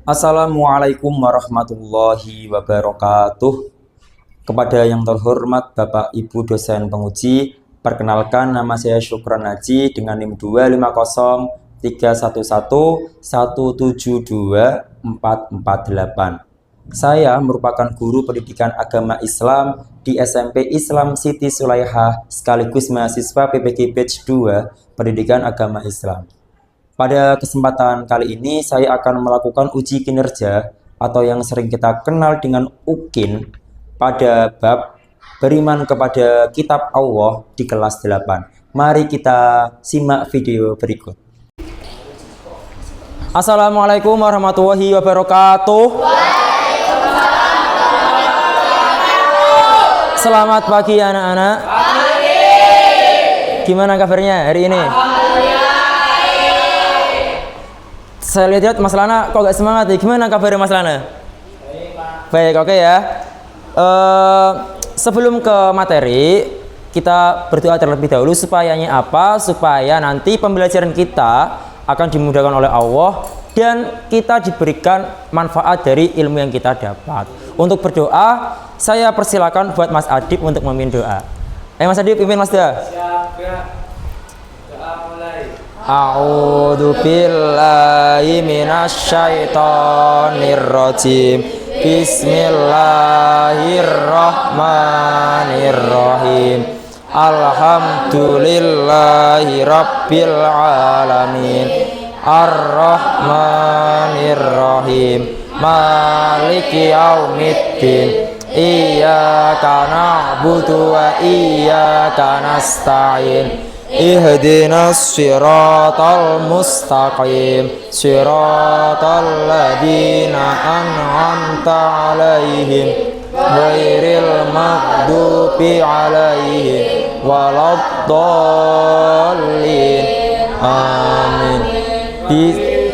Assalamualaikum warahmatullahi wabarakatuh. Kepada yang terhormat Bapak Ibu dosen penguji, perkenalkan nama saya Syukron Haji dengan NIM 2503111724448. Saya merupakan guru pendidikan agama Islam di SMP Islam Siti Sulaihah sekaligus mahasiswa PPG Batch 2 Pendidikan Agama Islam. Pada kesempatan kali ini saya akan melakukan uji kinerja atau yang sering kita kenal dengan UKIN pada bab beriman kepada kitab Allah di kelas 8. Mari kita simak video berikut. Assalamualaikum warahmatullahi wabarakatuh. Selamat pagi anak-anak. Gimana kabarnya hari ini? Saya lihat Mas Lana kok gak semangat ya? Gimana kabarnya Mas Lana? Baik, oke ya. Sebelum ke materi, kita berdoa terlebih dahulu supayanya apa? Supaya nanti pembelajaran kita akan dimudahkan oleh Allah dan kita diberikan manfaat dari ilmu yang kita dapat. Untuk berdoa, saya persilakan buat Mas Adib untuk memimpin doa. Mas Adib, pimpin Mas doa. Siap ya. Doa mulai. A'udzu billahi minasyaitonir rajim. Bismillahirrahmanirrahim. Alhamdulillahi rabbil alamin. Ar-Rahmanir-Rahim. Maliki yaumiddin. Iyyaka na'budu wa iyyaka nasta'in. Ihdinas siratal mustaqim, siratal ladzina an'amta 'alaihim ghairil maghdubi 'alaihim waladdallin. Amin.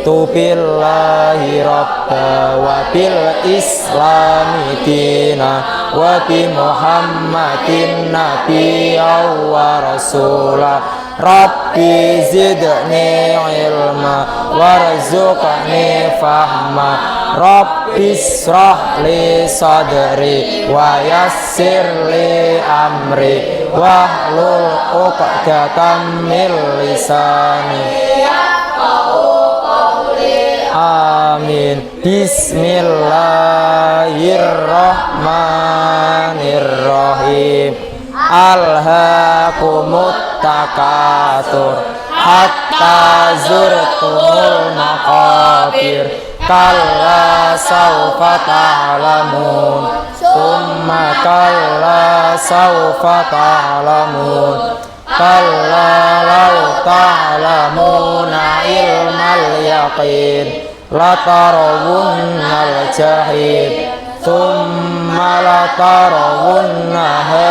Billahi rabba wa bil islami dina wa bi muhammadin nabiyya wa rasula. Rabbi zidni ilma warzuqni fahma. Rabbi israh li sadri wa yassir li amri wahlul 'uqdatam min lisani. Amin. Bismillahirrahmanirrahim. Alhaakumut takatsur hatta zurtumul maqabir. Kalla sawfa ta'lamun. Tsumma kalla sawfa ta'lamun. Kalla law ta'lamuna ilmal yaqin latarawunnal jahim thumma latarawunnaha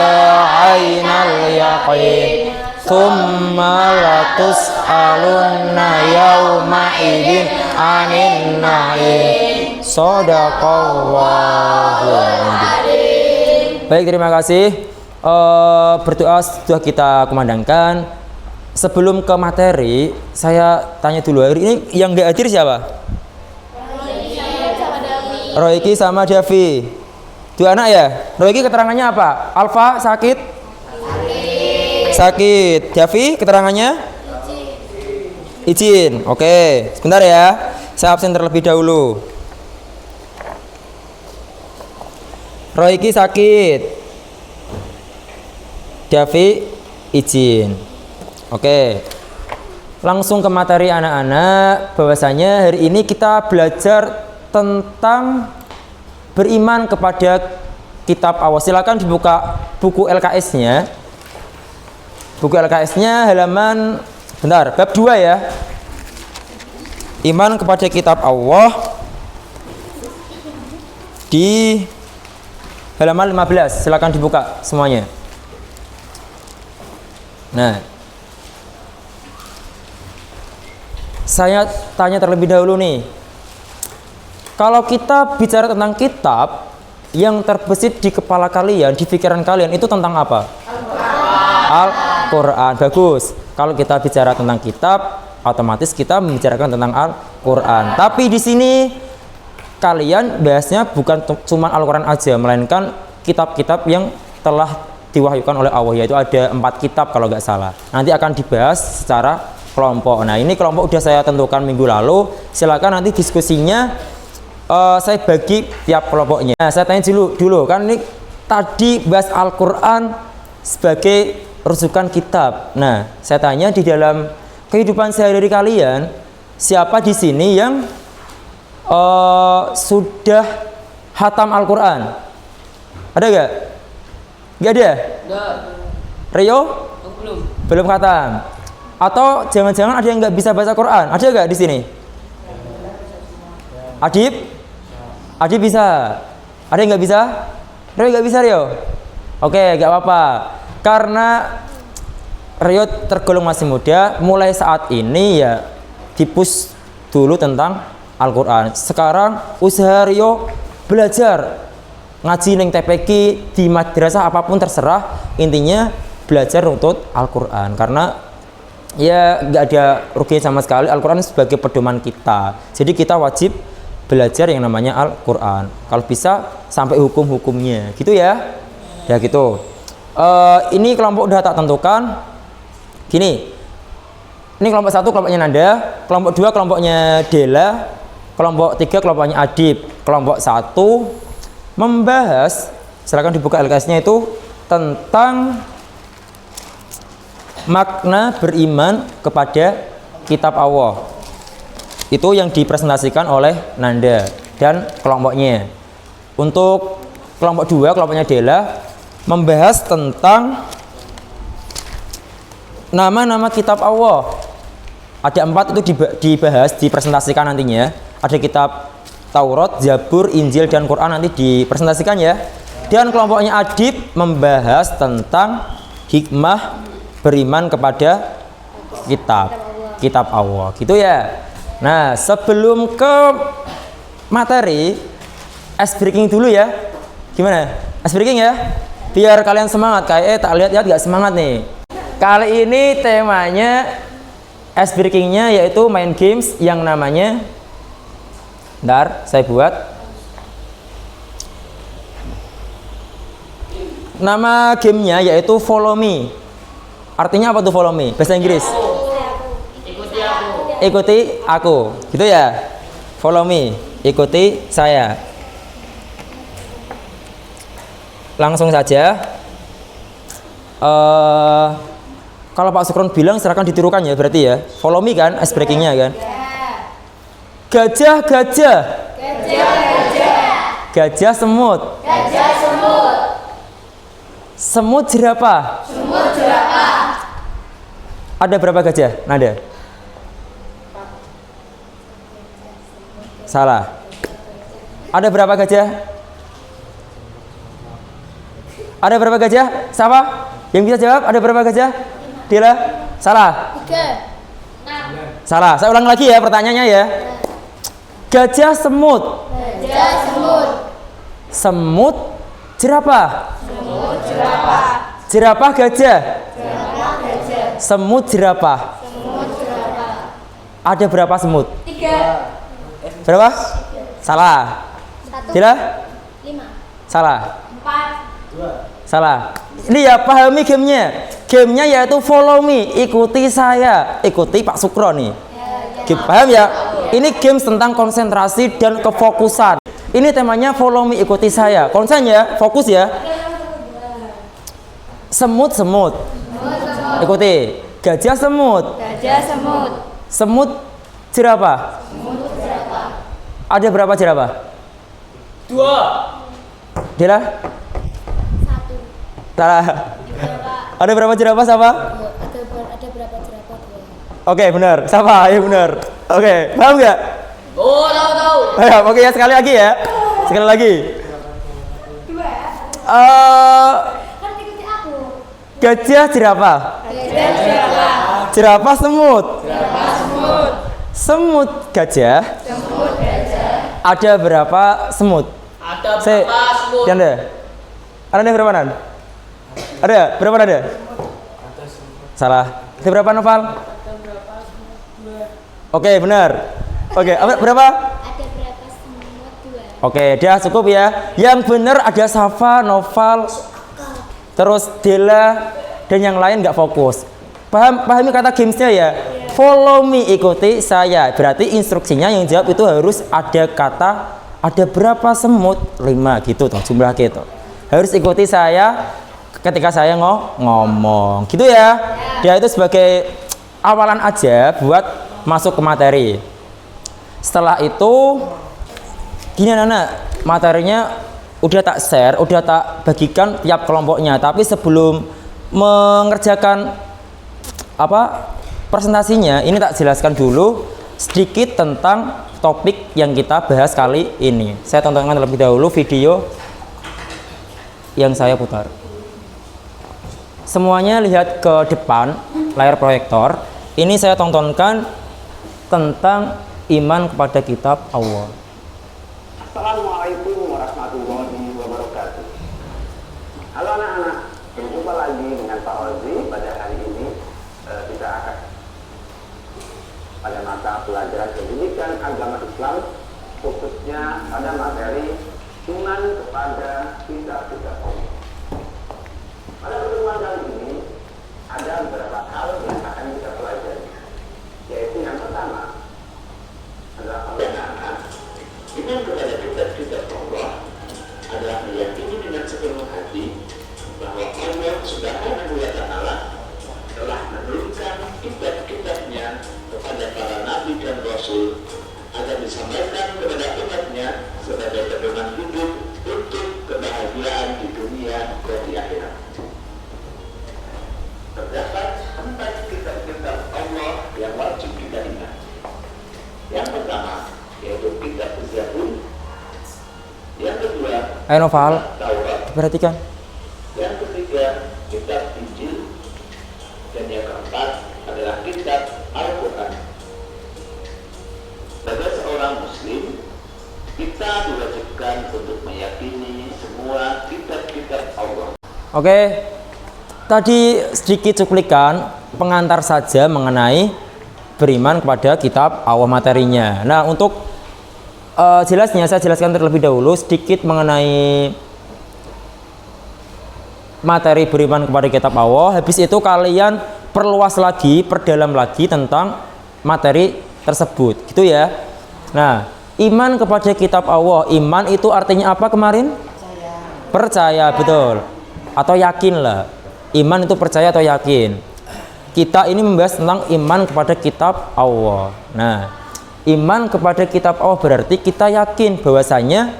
'ainal yaqin thumma latus'alunna yawma idzin 'anin na'im. Shadaqallahu. Baik, terima kasih. Berdoa sudah kita kumandangkan. Sebelum ke materi, saya tanya dulu, hari ini yang nggak hadir siapa? Royki sama Davi. Dua anak ya? Royki keterangannya apa? Alfa sakit? Sakit. Davi keterangannya? Izin. Oke, sebentar ya. Saya absen terlebih dahulu. Royki sakit. Davi izin. Oke. Langsung ke materi anak-anak. Bahwasanya hari ini kita belajar tentang beriman kepada kitab Allah. Silakan dibuka buku LKS-nya. Buku LKS-nya halaman bab 2 ya. Iman kepada kitab Allah di halaman 15. Silakan dibuka semuanya. Nah, saya tanya terlebih dahulu nih. Kalau kita bicara tentang kitab, yang terbesit di kepala kalian, di pikiran kalian itu tentang apa? Al-Quran. Bagus. Kalau kita bicara tentang kitab, otomatis kita membicarakan tentang Al-Quran. Tapi di sini kalian bahasnya bukan cuma Al-Quran aja, melainkan kitab-kitab yang telah diwahyukan oleh Allah, yaitu ada 4 kitab kalau nggak salah. Nanti akan dibahas secara kelompok. Nah, ini kelompok udah saya tentukan minggu lalu. Silakan nanti diskusinya saya bagi tiap kelompoknya. Nah, saya tanya dulu kan ini tadi bahas Al-Quran sebagai rujukan kitab. Nah, saya tanya di dalam kehidupan sehari-hari kalian, siapa di sini yang sudah hatam Al-Quran? Ada gak? Gak ada? Enggak. Rio? Belum. Belum hatam. Atau jangan-jangan ada yang nggak bisa baca Quran? Ada gak di sini? Adib? Adib bisa. Ada yang nggak bisa? Rio nggak bisa, Rio? Oke, nggak apa-apa. Karena Rio tergolong masih muda, mulai saat ini ya dipus dulu tentang Al-Quran. Sekarang usaha Rio belajar ngaji neng TPQ di madrasah apapun terserah, intinya belajar untuk Al-Quran. Karena ya nggak ada ruginya sama sekali, Al-Quran sebagai pedoman kita. Jadi kita wajib belajar yang namanya Al-Quran. Kalau bisa sampai hukum-hukumnya, gitu ya. Ya gitu. Ini kelompok udah tak tentukan. Gini, ini kelompok 1 kelompoknya Nanda, kelompok 2 kelompoknya Dela, kelompok 3 kelompoknya Adib. Kelompok 1 membahas, silakan dibuka LKS-nya, itu tentang makna beriman kepada kitab Allah. Itu yang dipresentasikan oleh Nanda dan kelompoknya. Untuk kelompok 2 kelompoknya Dela membahas tentang nama-nama kitab Allah. Ada 4 itu dibahas, dipresentasikan nantinya. Ada kitab Taurat, Zabur, Injil, dan Quran, nanti dipresentasikan ya. Dan kelompoknya Adib membahas tentang hikmah beriman kepada kitab Allah, gitu ya. Nah, sebelum ke materi, ice breaking dulu ya. Gimana? Ice breaking ya? Biar kalian semangat. Kayak tak lihat gak semangat nih. Kali ini temanya ice breakingnya yaitu main games yang namanya, bentar saya buat. Nama gamenya yaitu Follow Me. Artinya apa tuh Follow Me? Bahasa Inggris. Ikuti aku. Ikuti aku, gitu ya. Follow me, ikuti saya. Langsung saja. Kalau Pak Sukron bilang silakan ditirukan ya, berarti ya. Follow me kan, ice breakingnya kan. Gajah, gajah. Gajah, gajah. Gajah semut. Gajah semut. Semut jerapah. Semut jerapah. Ada berapa gajah? Nada. Salah. Ada berapa gajah? Ada berapa gajah? Siapa? Yang bisa jawab? Ada berapa gajah? Dila? Salah. 3. 6. Salah. Saya ulang lagi ya pertanyaannya ya. Gajah semut. Gajah semut. Semut jerapah. Semut jerapah. Jerapah gajah. Jerapah gajah. Semut jerapah. Semut jerapah. Ada berapa semut? 3. Berapa? Salah. 1. Dila? 5. Salah. 4. Salah. Ini ya, pahami gamenya. Gamenya yaitu follow me, ikuti saya, ikuti Pak Sukron nih. Paham ya? Ini games tentang konsentrasi dan kefokusan. Ini temanya follow me, ikuti saya. Konsen ya, fokus ya. Semut, semut. Ikuti. Gajah semut. Gajah semut. Semut jerapah. Semut jerapah. Ada berapa jerapah? 2. Dila? 1. Salah. Ada berapa jerapah siapa? Ada berapa jerapah? 2. Oke, benar. Siapa? Ya benar. Oke, paham nggak? Oh, tahu. Ayo, oke ya, sekali lagi ya. Sekali lagi. 2. Kan ikuti aku. Gajah jerapah. Gajah jerapah. Jerapah semut. Jerapah semut. Semut gajah. Semut gajah. Ada berapa semut? Ada Saya, berapa semut? Anda? Ada berapa nan? Ada? Berapa ada? Salah. Ada berapa Noval? Oke, benar. Oke, berapa? Ada berapa semut? 2. Oke, dia cukup ya. Yang benar ada Safa, Noval, terus Dela dan yang lain nggak fokus. Pahami kata gamesnya ya. Follow me, ikuti saya. Berarti instruksinya yang jawab itu harus ada kata, ada berapa semut? 5 gitu toh jumlah gitu. Harus ikuti saya ketika saya ngomong gitu ya. Dia itu sebagai awalan aja buat masuk ke materi. Setelah itu gini anak, materinya udah tak share, udah tak bagikan tiap kelompoknya. Tapi sebelum mengerjakan presentasinya, ini tak jelaskan dulu sedikit tentang topik yang kita bahas kali ini. Saya tontonkan terlebih dahulu video yang saya putar. Semuanya lihat ke depan layar proyektor. Ini saya tontonkan tentang iman kepada kitab Allah. Assalamualaikum warahmatullahi wabarakatuh. Halo anak-anak, berjumpa lagi dengan Pak Ozi. Pada hari ini kita akan pada mata pelajaran pendidikan agama Islam, khususnya pada materi iman kepada kitab-kitab Allah. Pada pertemuan kali ini ada beberapa hal yang akan kita pelajari, yaitu yang pertama adalah iman kepada kitab-kitab Allah adalah meyakini dengan sepenuh hati bahwa Allah Subhanahu wa Ta'ala telah menurunkan kitab-kitabnya kepada para nabi dan rasul agar disampaikan kepada umatnya sebagai pedoman hidup untuk kebahagiaan di dunia dan di akhirat. Terdapat 4 kitab-kitab Allah yang wajib kita ingat. Yang pertama yaitu kitab Zabur, yang kedua Ayo Noval, Taurat, perhatikan. yang ketiga kitab Injil, dan yang keempat adalah kitab Al-Quran. Sebagai seorang muslim, kita diwajibkan untuk meyakini semua kitab-kitab Allah. Oke, tadi sedikit cuplikan pengantar saja mengenai beriman kepada kitab Allah materinya. Nah, untuk jelasnya saya jelaskan terlebih dahulu sedikit mengenai materi beriman kepada kitab Allah. Habis itu kalian perluas lagi, perdalam lagi tentang materi tersebut, gitu ya. Nah, iman kepada kitab Allah, iman itu artinya apa kemarin? Percaya, betul. Atau yakin lah. Iman itu percaya atau yakin. Kita ini membahas tentang iman kepada kitab Allah. Nah, iman kepada kitab Allah berarti kita yakin bahwasanya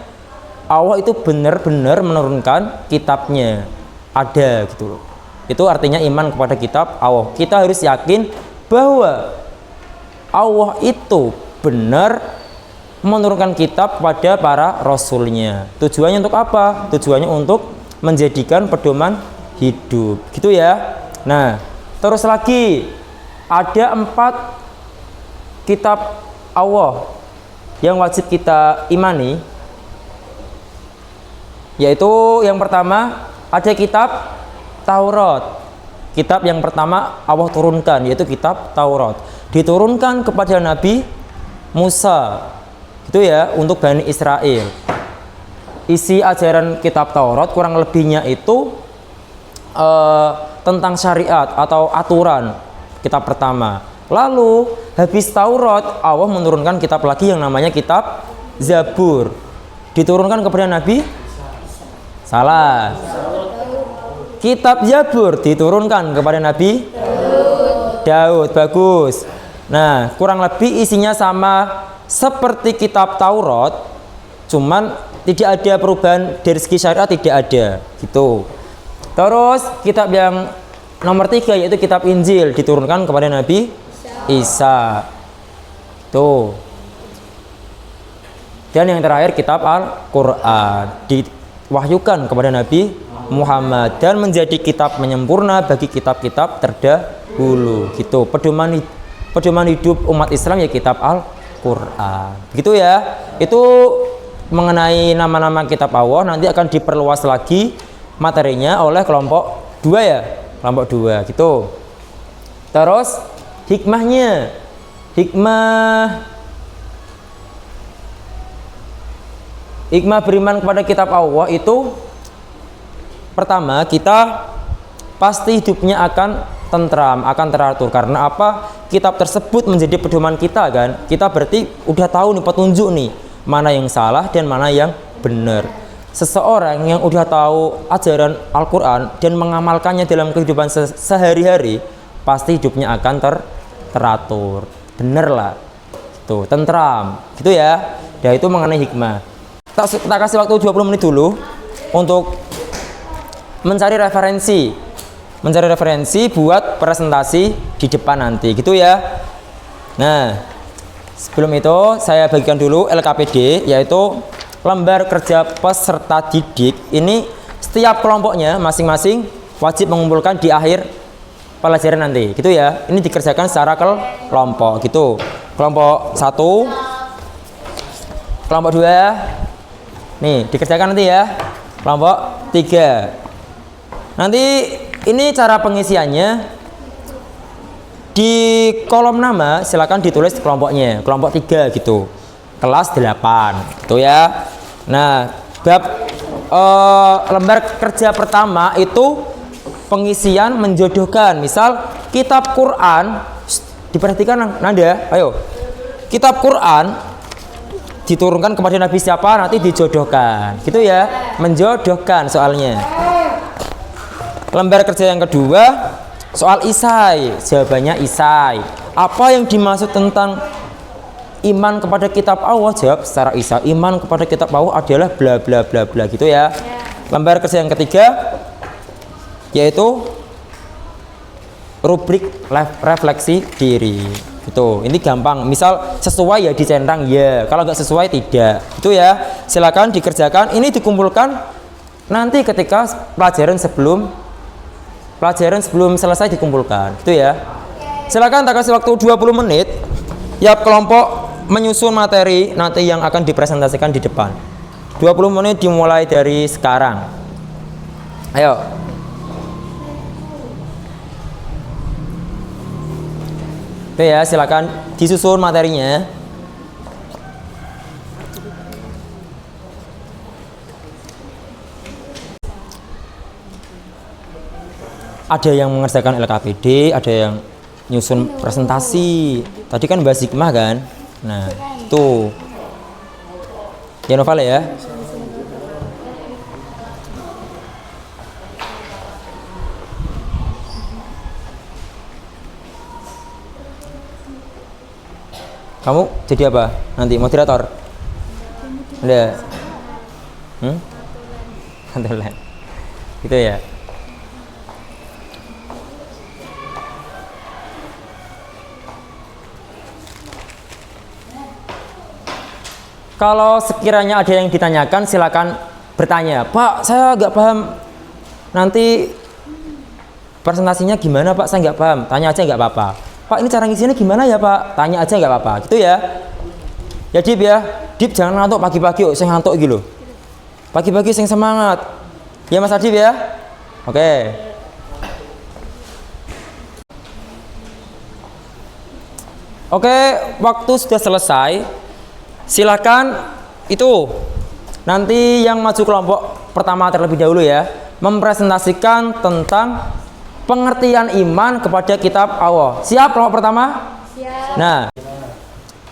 Allah itu benar-benar menurunkan kitabnya. Ada gitu loh. Itu artinya iman kepada kitab Allah. Kita harus yakin bahwa Allah itu benar menurunkan kitab pada para rasulnya. Tujuannya untuk apa? Tujuannya untuk menjadikan pedoman hidup. Gitu ya. Nah, terus lagi ada 4 kitab Allah yang wajib kita imani, yaitu yang pertama ada kitab Taurat. Kitab yang pertama Allah turunkan yaitu kitab Taurat, diturunkan kepada Nabi Musa, gitu ya, untuk Bani Israel. Isi ajaran kitab Taurat kurang lebihnya itu tentang syariat atau aturan, kitab pertama. Lalu habis Taurat Allah menurunkan kitab lagi yang namanya kitab Zabur, diturunkan kepada Nabi salah. Kitab Zabur diturunkan kepada Nabi Daud. Bagus. Nah, kurang lebih isinya sama seperti kitab Taurat, cuman tidak ada perubahan dari segi syariat, tidak ada gitu. Terus kitab yang nomor 3 yaitu kitab Injil diturunkan kepada Nabi Isa. Tuh. Dan yang terakhir kitab Al-Quran diwahyukan kepada Nabi Muhammad dan menjadi kitab menyempurna bagi kitab-kitab terdahulu gitu. Pedoman hidup umat Islam ya kitab Al-Quran. Begitu ya. Itu mengenai nama-nama kitab Allah, nanti akan diperluas lagi materinya oleh kelompok 2 ya. Kelompok 2 gitu. Terus hikmah Hikmah beriman kepada kitab Allah itu pertama, kita pasti hidupnya akan tentram, akan teratur. Karena apa? Kitab tersebut menjadi pedoman kita kan. Kita berarti udah tahu nih petunjuk nih, mana yang salah dan mana yang benar. Seseorang yang udah tahu ajaran Al-Quran dan mengamalkannya dalam kehidupan sehari-hari, pasti hidupnya akan teratur. Bener lah. Tuh, tentram. Gitu ya. Ya itu mengenai hikmah. Kita kasih waktu 20 menit dulu untuk mencari referensi buat presentasi di depan nanti, gitu ya. Nah, sebelum itu saya bagikan dulu LKPD, yaitu lembar kerja peserta didik. Ini setiap kelompoknya masing-masing wajib mengumpulkan di akhir pelajaran nanti, gitu ya. Ini dikerjakan secara kelompok, gitu. Kelompok 1, kelompok 2, nih dikerjakan nanti ya. Kelompok 3. Nanti ini cara pengisiannya di kolom nama silakan ditulis kelompoknya, kelompok 3 gitu, kelas 8 gitu ya. Nah, bab lembar kerja pertama itu pengisian menjodohkan. Misal kitab Quran, diperhatikan Nanda, ayo. Kitab Quran diturunkan kepada Nabi siapa, nanti dijodohkan, gitu ya, menjodohkan soalnya. Lembar kerja yang kedua soal isai, jawabannya isai. Apa yang dimaksud tentang iman kepada kitab Allah? Jawab secara isai. Iman kepada kitab Allah adalah bla bla bla bla, gitu ya. Lembar kerja yang ketiga yaitu rubrik refleksi diri. Gitu. Ini gampang. Misal sesuai ya dicentang ya, kalau nggak sesuai tidak. Itu ya. Silakan dikerjakan. Ini dikumpulkan nanti ketika pelajaran sebelum selesai dikumpulkan. Itu ya. Silakan tak kasih waktu 20 menit. Ya, kelompok menyusun materi nanti yang akan dipresentasikan di depan. 20 menit dimulai dari sekarang. Ayo. Oke ya, silakan disusun materinya. Ada yang mengerjakan LKPD, ada yang nyusun presentasi. Tadi kan bahas hikmah kan? Nah, tuh. Ya Noval ya. Kamu jadi apa? Nanti moderator? Ada? Kantolan. Gitu ya. Kalau sekiranya ada yang ditanyakan, silakan bertanya. Pak, saya nggak paham. Nanti presentasinya gimana Pak? Saya nggak paham. Tanya aja nggak apa-apa. Pak, ini cara ngisinya gimana ya Pak? Tanya aja nggak apa-apa, gitu ya. Ya Dip ya, Dip jangan ngantuk pagi-pagi, saya ngantuk gitu. Pagi-pagi saya semangat. Ya Mas Adib ya. Oke. Oke, waktu sudah selesai. Silakan itu nanti yang maju kelompok pertama terlebih dahulu ya, mempresentasikan tentang pengertian iman kepada kitab Allah. Siap kelompok pertama? Siap. Nah,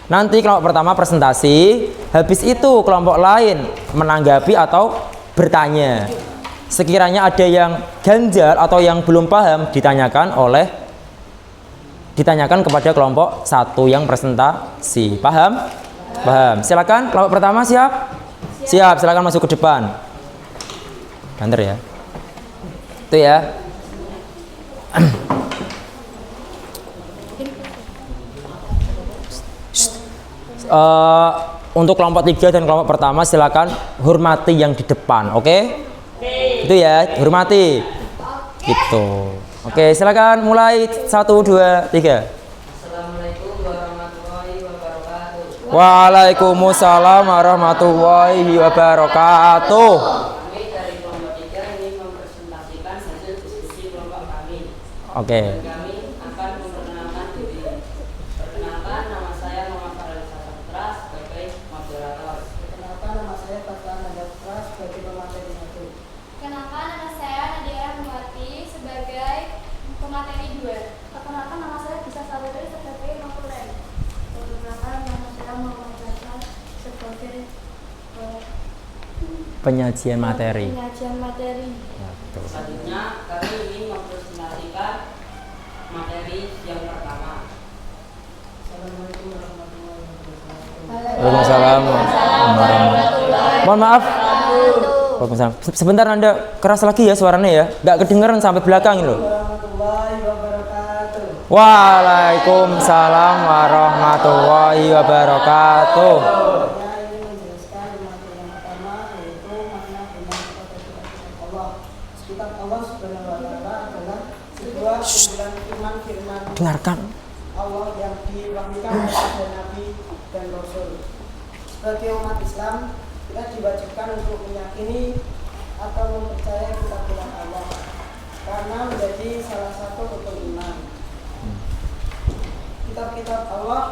nanti kelompok pertama presentasi, habis itu kelompok lain menanggapi atau bertanya. Sekiranya ada yang ganjal atau yang belum paham, ditanyakan kepada kelompok satu yang presentasi. Paham? Paham. Silakan kelompok pertama siap? Siap, silakan masuk ke depan. Banter ya. Itu ya. Untuk kelompok 3 dan kelompok pertama silakan hormati yang di depan, oke? Itu ya, hormati. Gitu. Oke, silakan mulai 1 2 3. Assalamualaikum warahmatullahi wabarakatuh. Waalaikumsalam warahmatullahi wabarakatuh. Kami dari kelompok 3 ingin mempresentasikan hasil diskusi kelompok kami. Oke. Kami akan memperkenalkan diri. Perkenalkan, nama saya Muhammad Farel Saputra sebagai moderator. Perkenalkan, nama saya Fathia penyajian materi. Penyajian materi. Selanjutnya kami ingin mempresentasikan materi yang pertama. Assalamualaikum warahmatullahi wabarakatuh. Waalaikumsalam warahmatullahi. Mohon maaf. Waalaikumsalam. Sebentar Anda keras lagi ya suaranya ya. Nggak kedengeran sampai belakang ini loh. Warahmatullahi wabarakatuh. Waalaikumsalam warahmatullahi wabarakatuh. Saya ingin menjelaskan materi yang pertama yaitu makna iman kepada Allah. Kitab Allah Subhanahu wa taala adalah sebuah kumpulan firman-firman Dengarkan. Allah yang diwahyukan kepada nabi dan rasul. Sebagai umat Islam, kita diwajibkan untuk meyakini atau mempercayai kitab Allah karena menjadi salah satu rukun iman. Kitab-kitab Allah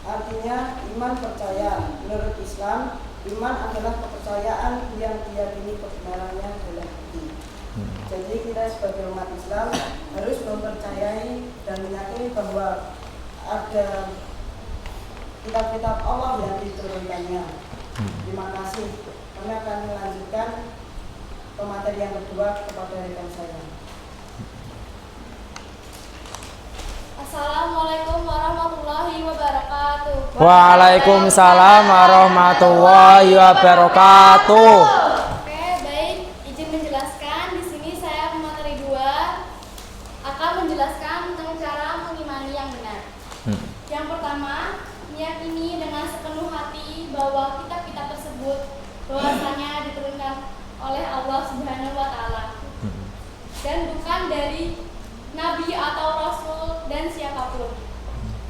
artinya iman percaya. Menurut Islam, iman adalah kepercayaan yang diyakini kebenarannya dalam hati. Jadi kita sebagai umat Islam harus mempercayai dan meyakini bahwa ada kitab-kitab Allah yang diturunkannya. Terima kasih. Kami akan melanjutkan ke materi yang kedua kepada rekan saya. Assalamualaikum warahmatullahi wabarakatuh. Waalaikumsalam warahmatullahi wabarakatuh. Oke, baik. Izin menjelaskan. Di sini saya pemateri 2 akan menjelaskan tentang cara mengimani yang benar. Yang pertama, meyakini dengan sepenuh hati bahwa kitab-kitab tersebut bahwasanya diturunkan oleh Allah Subhanahu wa taala dan bukan dari nabi atau rasul dan siapapun.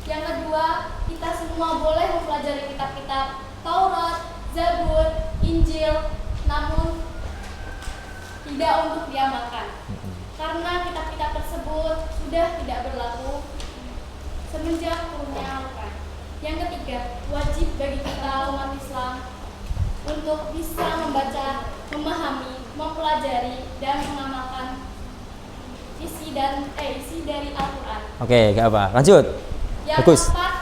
Yang kedua, kita semua boleh mempelajari kitab-kitab Taurat, Zabur, Injil, namun tidak untuk diamalkan karena kitab-kitab tersebut sudah tidak berlaku semenjak turunnya Al-Quran. Yang ketiga, wajib bagi kita umat Islam untuk bisa membaca, memahami, mempelajari, dan mengamalkan isi dari Al-Quran. Oke, gak apa. Lanjut. Yang Bagus. keempat,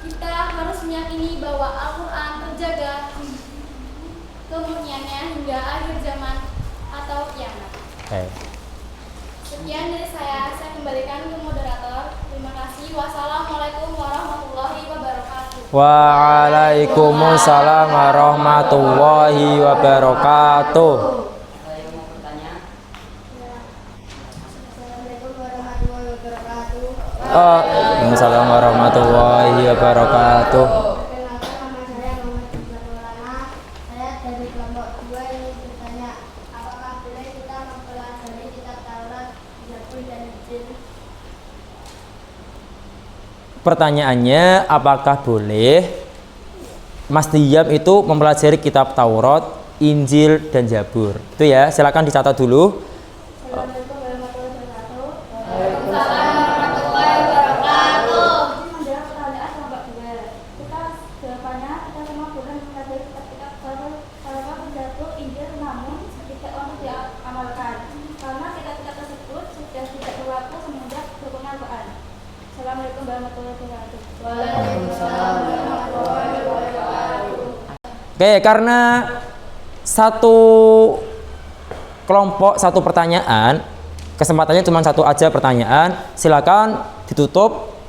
kita harus meyakini bahwa Al-Quran terjaga kemurniannya hingga akhir zaman atau kiamat. Oke. Sekian dari saya kembalikan ke moderator. Terima kasih. Wassalamualaikum warahmatullahi wabarakatuh. Waalaikumsalam warahmatullahi wabarakatuh. Ada yang mau bertanya? Assalamualaikum warahmatullahi wabarakatuh. Waalaikumsalam warahmatullahi wabarakatuh. Perkenalkan, nama saya Muhammad Iqbal Maulana. Saya dari kelompok 2 ini bertanya, apakah boleh kita mempelajari kitab Taurat, Zabur, dan Injil? Pertanyaannya, apakah boleh Mas Diyam itu mempelajari kitab Taurat, Injil, dan Zabur? Itu ya, silakan dicatat dulu. Assalamualaikum warahmatullahi wabarakatuh. Waalaikumsalam warahmatullahi wabarakatuh. Menjawab pertanyaan kelompok 2. Kita jawabannya kita semua boleh mempelajari kitab-kitab Taurat, Zabur, Injil, namun tidak untuk diamalkan karena kitab-kitab tersebut sudah tidak berlaku semenjak turunnya Al-Quran. Assalamualaikum warahmatullahi wabarakatuh. Waalaikumsalam warahmatullahi wabarakatuh. Oke, karena satu kelompok satu pertanyaan, kesempatannya cuma satu aja pertanyaan, silakan ditutup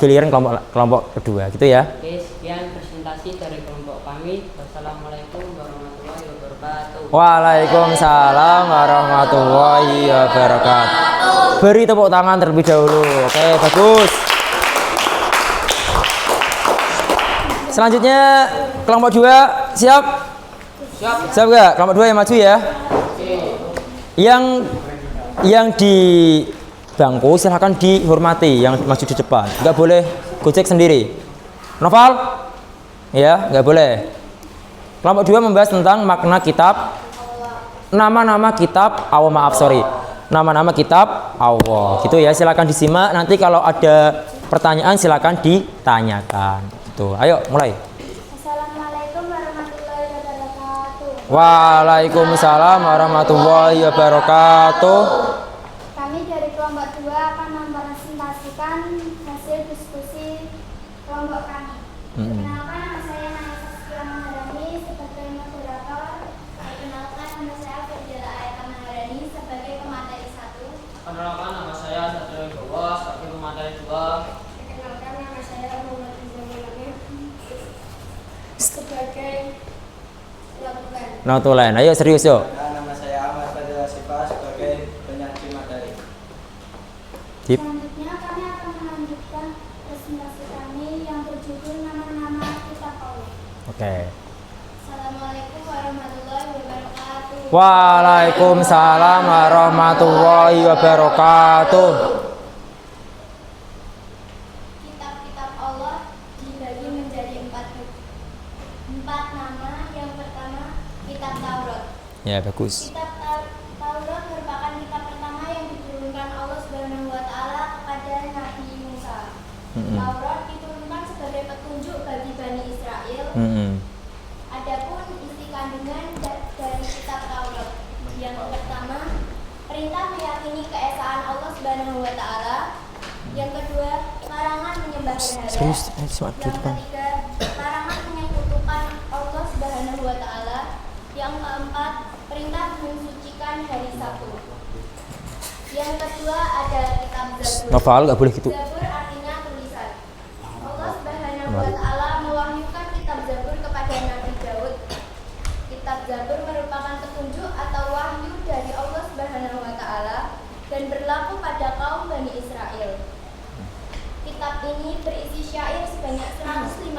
giliran kelompok kedua, gitu ya. Oke, sekian presentasi dari kelompok kami. Wassalamualaikum warahmatullahi wabarakatuh. Waalaikumsalam warahmatullahi wabarakatuh. Beri tepuk tangan terlebih dahulu. Oke, bagus. Selanjutnya kelompok 2 siap? Siap gak? Kelompok 2 yang maju ya. Yang di bangku silahkan dihormati, yang maju di depan. Nggak boleh gocek sendiri. Novel? Ya, nggak boleh. Kelompok 2 membahas tentang makna kitab, nama-nama kitab Allah, nama-nama kitab Allah. Gitu ya, silakan disimak. Nanti kalau ada pertanyaan silakan ditanyakan. Tuh, ayo mulai. Assalamualaikum warahmatullahi wabarakatuh. Waalaikumsalam warahmatullahi wabarakatuh. Kami dari kelompok 2 akan mempresentasikan hasil diskusi kelompok kami. Perkenalkan, nama saya Naya Saskia Maharani. sebagai moderator. Perkenalkan, nama saya Fadila Ayata Maharani sebagai pemateri 1. Perkenalkan, nama saya Satrio Wibowo sebagai pemateri 2. Perkenalkan, nama saya Muhammad Izamulani sebagai notulen. Notulen. Ayo serius yuk. Nama saya Ahmad Fadil Asifa sebagai penyaji materi. Dip. Selanjutnya kami akan melanjutkan presentasi kami yang berjudul nama-nama kitab Allah. Oke. Assalamualaikum warahmatullahi wabarakatuh. Waalaikumsalam warahmatullahi wabarakatuh. Kitab-kitab Allah dibagi menjadi 4 nama. Yang pertama, kitab Taurat. Ya, bagus. Kitab Taurat merupakan kitab pertama yang diturunkan Allah Subhanahu wa taala kepada Nabi Musa. Taurat diturunkan sebagai petunjuk bagi Bani Israel. Adapun isi kandungan dari kitab Taurat. Yang pertama, perintah meyakini keesaan Allah Subhanahu wa taala. Yang kedua, larangan menyembah berhala. Yang ketiga, larangan menyekutukan Allah Subhanahu wa taala. Yang keempat, perintah mensucikan hari Sabtu. Yang kedua ada kitab Zabur. Novel nggak boleh gitu. Zabur artinya tulisan. Allah Subhanahu wa taala mewahyukan kitab Zabur kepada Nabi Daud. Kitab Zabur merupakan petunjuk atau wahyu dari Allah Subhanahu wa taala dan berlaku pada kaum Bani Israel. Kitab ini berisi syair sebanyak 150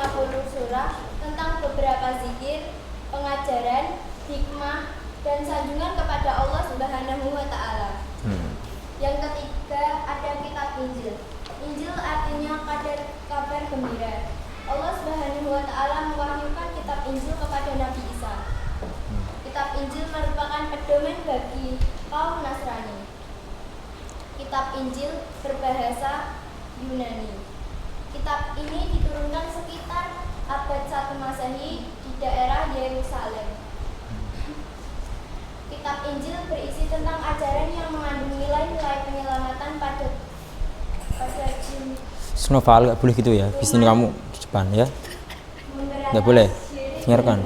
surah tentang beberapa zikir, pengajaran, hikmah, dan sanjungan kepada Allah Subhanahu wa taala. Yang ketiga ada kitab Injil. Injil artinya kabar gembira. Allah Subhanahu wa taala mewahyukan kitab Injil kepada Nabi Isa. Kitab Injil merupakan pedoman bagi kaum Nasrani. Kitab Injil berbahasa Yunani. Kitab ini diturunkan sekitar abad 1 Masehi di daerah Yerusalem. Kitab Injil berisi tentang ajaran yang mengandung nilai-nilai penyelamatan pada jin. Novel nggak boleh gitu ya. Di sini kamu di depan ya. Nggak boleh. Dengarkan.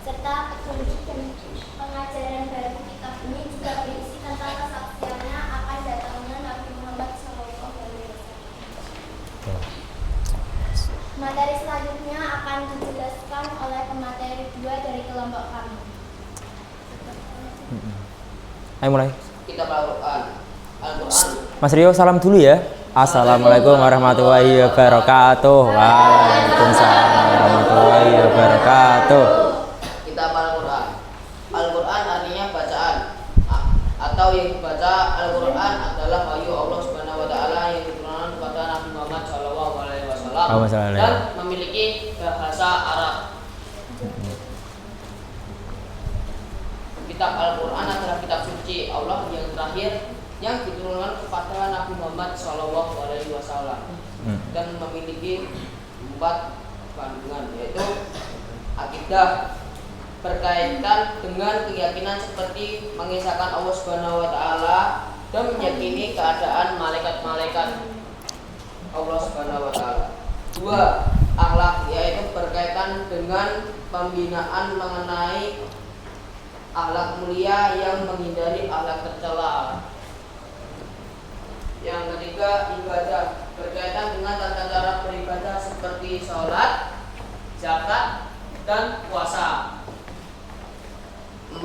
Serta petunjuk dan pengajaran baru. Kitab ini juga berisi tentang kesaksiannya akan datangnya Nabi Muhammad SAW. Materi selanjutnya akan dijelaskan oleh pemateri 2 dari kelompok kami. Ayo mulai. Kitab Al-Quran. Mas Rio salam dulu ya. Assalamualaikum warahmatullahi wabarakatuh. Waalaikumsalam warahmatullahi wabarakatuh. Kitab Al-Quran. Al-Quran artinya bacaan atau yang dibaca. Al-Quran adalah wahyu Allah Subhanahu wa taala yang diturunkan kepada Nabi Muhammad SAW dan memiliki bahasa Arab. Kitab Al-Quran adalah kitab suci Allah yang terakhir yang diturunkan kepada Nabi Muhammad SAW dan memiliki 4 kandungan, yaitu akidah berkaitan dengan keyakinan seperti mengisahkan Allah Subhanahu wa taala dan meyakini keadaan malaikat-malaikat Allah Subhanahu wa taala. 2. Akhlak, yaitu berkaitan dengan pembinaan mengenai akhlak mulia yang menghindari akhlak tercela. Yang ketiga, ibadah, berkaitan dengan tata cara beribadah seperti sholat, zakat, dan puasa. 4.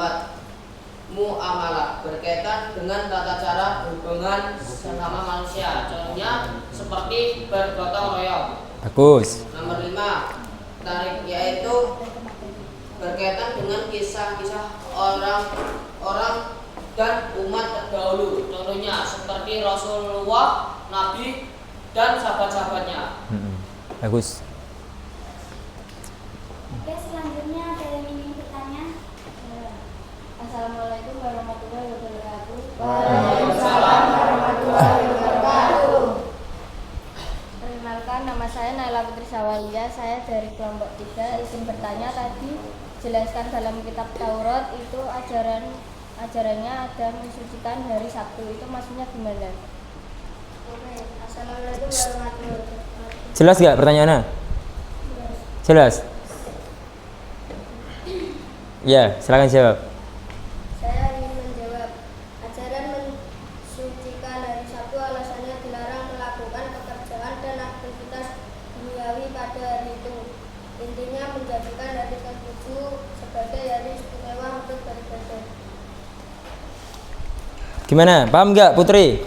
Muamalah, berkaitan dengan tata cara hubungan sesama manusia, contohnya seperti bergotong royong. Bagus. Nomor 5, tarik, yaitu berkaitan dengan kisah-kisah orang-orang dan umat terdahulu, contohnya seperti Rasulullah, Nabi, dan sahabat-sahabatnya. Bagus. Oke, selanjutnya ada yang ingin bertanya. Assalamualaikum warahmatullahi wabarakatuh. Waalaikumsalam warahmatullahi wabarakatuh. Perkenalkan, nama saya Naila Putri Sawalia. Saya dari kelompok 3. Izin bertanya tadi, jelaskan dalam kitab Taurat itu ajarannya ada mensucikan hari Sabtu, itu maksudnya gimana? Oke, assalamualaikum warahmatullahi wabarakatuh. Jelas nggak pertanyaannya? Jelas. Ya, silakan jawab. Saya ingin menjawab. Ajaran mensucikan hari Sabtu alasannya dilarang melakukan pekerjaan dan aktivitas duniawi pada hari itu. Intinya menjadikan hari ke-7 sebagai hari istimewa untuk beribadah. Gimana? Paham nggak, Putri?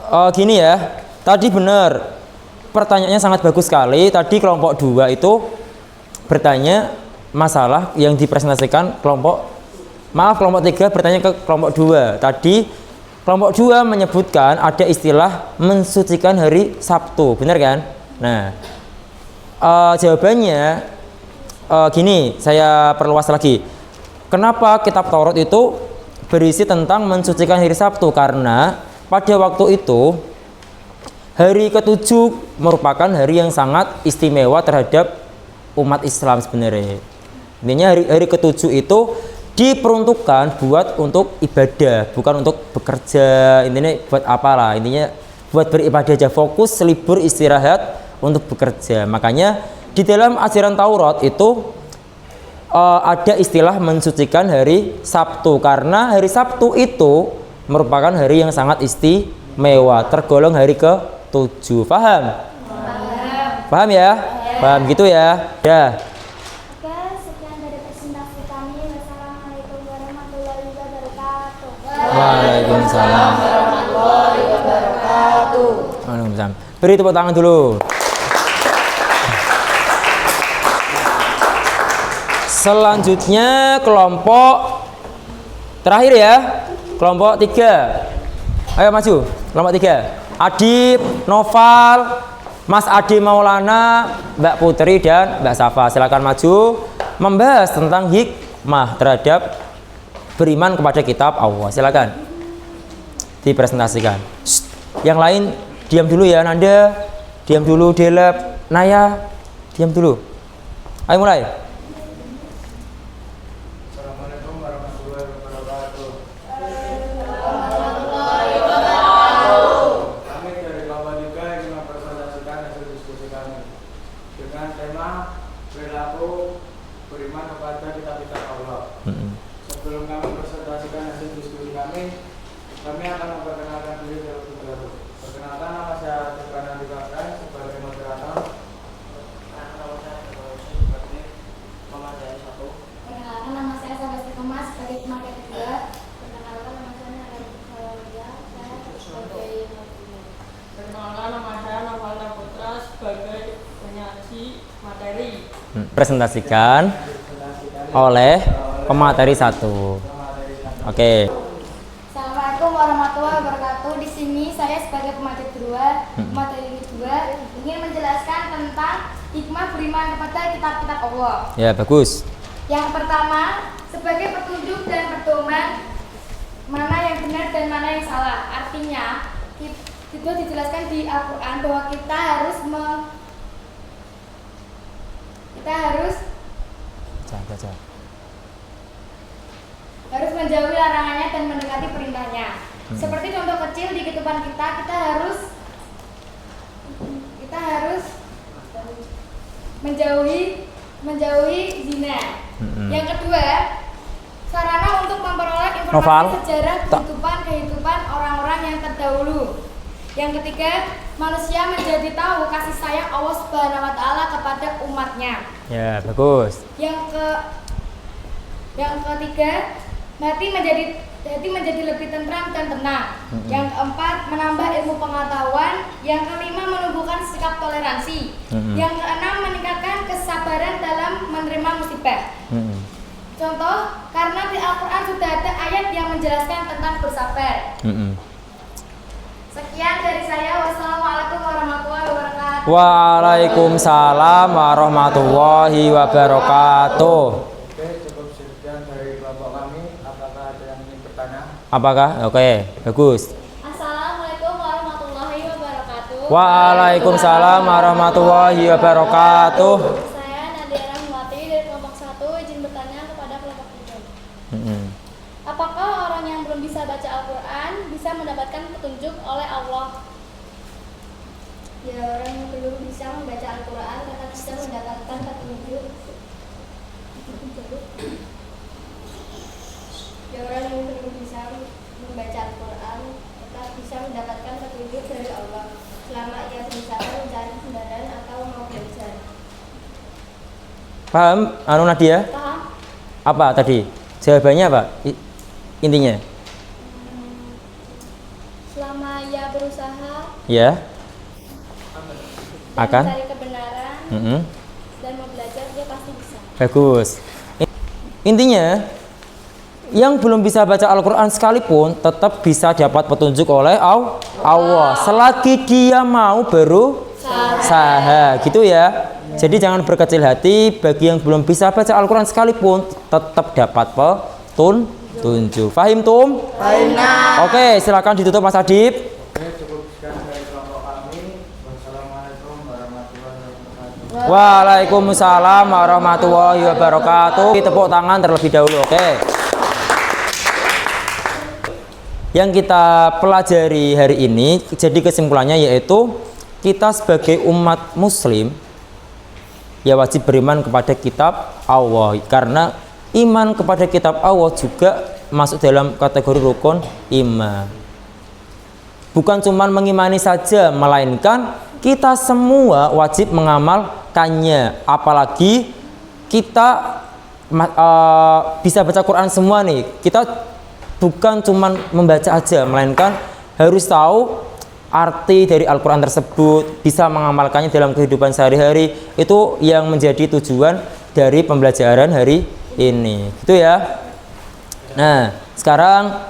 Oh, gini ya. Tadi benar. Pertanyaannya sangat bagus sekali. Tadi kelompok 2 itu bertanya masalah yang dipresentasikan kelompok 3 bertanya ke kelompok 2. Tadi kelompok 2 menyebutkan ada istilah mensucikan hari Sabtu, benar kan? Nah, jawabannya gini, saya perluas lagi. Kenapa kitab Taurat itu berisi tentang mensucikan hari Sabtu? Karena pada waktu itu hari ke-7 merupakan hari yang sangat istimewa terhadap umat Islam sebenarnya. Intinya hari ke-7 itu diperuntukkan buat untuk ibadah, bukan untuk bekerja. Intinya buat apalah, intinya buat beribadah aja, fokus libur istirahat untuk bekerja. Makanya di dalam ajaran Taurat itu ada istilah mensucikan hari Sabtu, karena hari Sabtu itu merupakan hari yang sangat istimewa, tergolong hari ke-7. Paham? Paham ya? Paham gitu ya? Dah. Waalaikumsalam warahmatullahi wabarakatuh. Waalaikumsalam. Beri tepuk tangan dulu. Selanjutnya kelompok terakhir ya. Kelompok 3. Ayo maju. Kelompok 3. Adib, Noval, Mas Adi Maulana, Mbak Putri dan Mbak Safa. Silakan maju membahas tentang hikmah terhadap beriman kepada kitab Allah. Silakan dipresentasikan. Yang lain diam dulu ya, Nanda diam dulu, Delep, Naya diam dulu. Ayo mulai. Assalamualaikum warahmatullahi wabarakatuh. Kami dari kelompok 3 ingin mempresentasikan hasil diskusi kami dengan tema perilaku beriman kepada kitab-kitab Allah. Sebelum kami presentasikan hasil diskusi kami akan memperkenalkan diri terlebih dahulu. Perkenalkan, nama saya Tukana Dibakar sebagai moderator. Nama saya sebagai pemateri 1. Perkenalkan, nama saya Sabasti Kemas sebagai pemateri 2. Perkenalkan, nama saya Nanda Mulia, saya sebagai Perkenalkan, nama saya Novalda Putra sebagai penyaji materi. Presentasikan oleh pemateri 1. Oke. Assalamualaikum warahmatullahi wabarakatuh. Di sini saya sebagai pemateri 2 ingin menjelaskan tentang hikmah beriman kepada kitab-kitab Allah. Ya, bagus. Yang pertama, sebagai petunjuk dan pedoman mana yang benar dan mana yang salah. Artinya, itu dijelaskan di Al-Quran bahwa kita harus menjauhi larangannya dan mendekati perintahnya. Seperti contoh kecil di kehidupan kita harus menjauhi zina. Yang kedua, sarana untuk memperoleh informasi sejarah kehidupan orang-orang yang terdahulu. Yang ketiga, manusia menjadi tahu kasih sayang Allah Subhanahu wa taala kepada umatnya. Ya, bagus. Yang ketiga, hati menjadi lebih tentram dan tenang. Yang keempat, menambah ilmu pengetahuan. Yang kelima, menumbuhkan sikap toleransi. Yang keenam, meningkatkan kesabaran dalam menerima musibah. Contoh, karena di Al-Quran sudah ada ayat yang menjelaskan tentang bersabar. Sekian dari saya. Wassalamualaikum warahmatullahi wabarakatuh. Waalaikumsalam warahmatullahi wabarakatuh. Oke, cukup sekian dari kelompok kami. Apakah ada yang ingin bertanya? Apakah? Oke, bagus. Assalamualaikum warahmatullahi wabarakatuh. Waalaikumsalam warahmatullahi wabarakatuh. Saya Nadia Rahmawati dari kelompok 1 izin bertanya kepada kelompok 3. Apakah orang yang belum bisa baca Al-Quran bisa mendapatkan petunjuk oleh Allah? Ya, orang yang belum bisa membaca Al-Quran akan bisa mendapatkan petunjuk Ya, orang yang belum bisa membaca Al-Quran tetap bisa mendapatkan petunjuk dari Allah selama ia berusaha mencari kebenaran atau mau belajar. Paham anu Nadia? Paham? Apa tadi jawabannya apa intinya? Selama ia berusaha Ya dan akan mencari kebenaran dan mau belajar, dia pasti bisa. bagus. Intinya yang belum bisa baca Al-Quran sekalipun tetap bisa dapat petunjuk oleh Allah selagi dia mau berusaha, gitu ya. Jadi jangan berkecil hati, bagi yang belum bisa baca Al-Quran sekalipun tetap dapat petunjuk. Fahim tum? Oke, silakan ditutup Mas Adib. Oke, cukup sekian dari kelompok kami. Wassalamualaikum warahmatullahi wabarakatuh. Waalaikumsalam warahmatullahi wabarakatuh. Tepuk tangan terlebih dahulu. Oke. Yang kita pelajari hari ini, jadi kesimpulannya yaitu kita sebagai umat muslim ya wajib beriman kepada kitab Allah, karena iman kepada kitab Allah juga masuk dalam kategori rukun iman. Bukan cuma mengimani saja, melainkan kita semua wajib mengamalkannya. Apalagi kita bisa baca Quran semua nih, kita bukan cuma membaca aja, melainkan harus tahu arti dari Al-Quran tersebut, bisa mengamalkannya dalam kehidupan sehari-hari. Itu yang menjadi tujuan dari pembelajaran hari ini, gitu ya. Nah, sekarang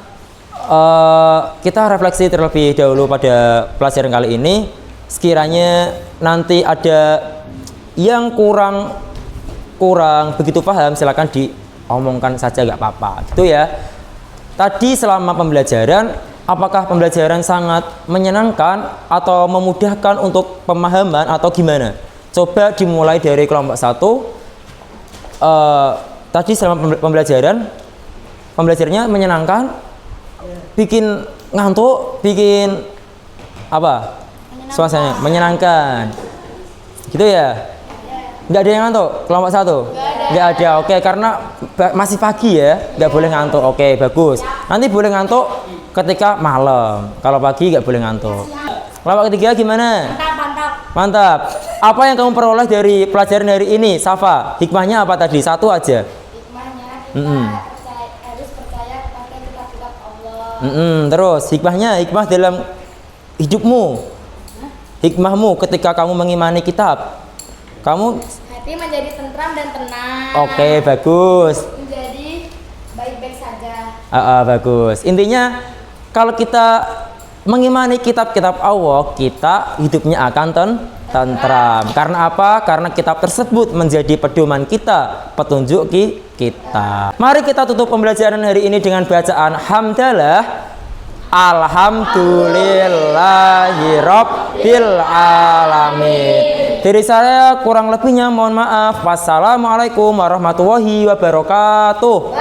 kita refleksi terlebih dahulu pada pelajaran kali ini. Sekiranya nanti ada yang kurang begitu paham, silakan diomongkan saja, nggak apa-apa, gitu ya. Tadi selama pembelajaran, apakah pembelajaran sangat menyenangkan atau memudahkan untuk pemahaman atau gimana? Coba dimulai dari kelompok 1. Tadi selama pembelajarannya menyenangkan, bikin ngantuk, bikin apa? Suasananya menyenangkan, gitu ya? Nggak ada yang ngantuk kelompok 1? Nggak ada. Oke, karena masih pagi ya, nggak boleh ngantuk. Oke, bagus. Nanti boleh ngantuk ketika malam. Kalau pagi nggak boleh ngantuk. Kelompok ketiga gimana? Mantap. Apa yang kamu peroleh dari pelajaran hari ini, Safa? Hikmahnya apa tadi? 1 aja. Hikmahnya kita harus percaya kepada kitab-kitab Allah. Terus hikmah dalam hidupmu, hikmahmu ketika kamu mengimani kitab, kamu Hati menjadi tentram dan tenang. Oke, bagus. Menjadi baik-baik saja. Bagus. Intinya kalau kita mengimani kitab-kitab Allah, kita hidupnya akan tentram. Karena apa? Karena kitab tersebut menjadi pedoman kita, petunjuk kita. Mari kita tutup pembelajaran hari ini dengan bacaan hamdalah. Alhamdulillahirabbil alamin. Dari saya kurang lebihnya mohon maaf. Wassalamualaikum warahmatullahi wabarakatuh.